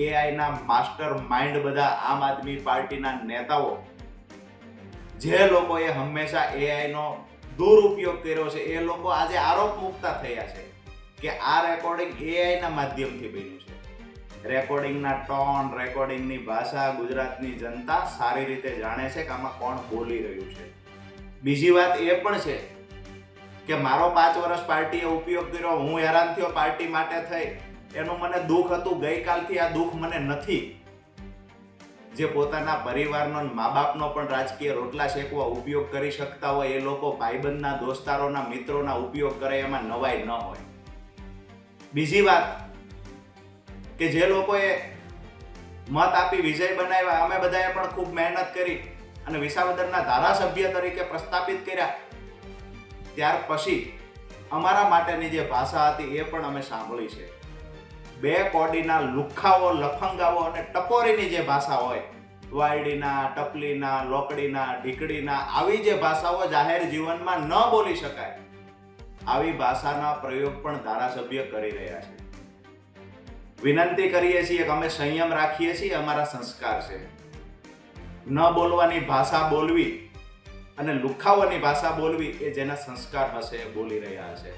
એઆઈના master mind બધા આમ આદમી પાર્ટીના નેતાઓ, જે લોકોએ હંમેશા એઆઈનો દુરુપયોગ કર્યો છે, એ લોકો આજે આરોપ મુકતા થયા છે કે આ રેકોર્ડિંગ એઆઈના માધ્યમથી બન્યું છે. રેકોર્ડિંગના ટોન, રેકોર્ડિંગની ભાષા ગુજરાતની જનતા સારી રીતે જાણે છે કે આમાં કોણ બોલી રહ્યું છે. બીજી વાત એ પણ છે કે મારો 5 વર્ષ પાર્ટીએ ઉપયોગ કર્યો, હું હેરાન થયો પાર્ટી માટે થઈ, એનું મને દુઃખ હતું. ગઈકાલથી આ દુઃખ મને નથી. જે પોતાના પરિવારનો, મા બાપનો પણ રાજકીય રોટલા શેકવા ઉપયોગ કરી શકતા હોય, એ લોકો ભાઈબંધના, દોસ્તારોના, મિત્રોના ઉપયોગ કરે, એમાં નવાઈ ન હોય. બીજી વાત કે જે લોકોએ મત આપી વિજય બનાવ્યા, અમે બધાએ પણ ખૂબ મહેનત કરી અને વિસાવદરના ધારાસભ્ય તરીકે પ્રસ્થાપિત કર્યા. ત્યાર પછી અમારા માટેની જે ભાષા હતી એ પણ અમે સાંભળી છે. 2 કોડીના લુખ્ખાઓ, લફંગાઓ અને ટપોરીની જે ભાષા હોય, વાયડીના, ટપલીના, લોકડીના, ઢીકડીના, આવી જે ભાષાઓ જાહેર જીવનમાં ન બોલી શકાય, આવી ભાષાના પ્રયોગ પણ ધારાસભ્ય કરી રહ્યા છે. વિનંતી કરીએ છીએ કે અમે સંયમ રાખીએ છીએ, અમારા સંસ્કાર છે. ન બોલવાની ભાષા બોલવી અને લુખ્ખાઓની ભાષા બોલવી એ જેના સંસ્કાર હશે એ બોલી રહ્યા હશે.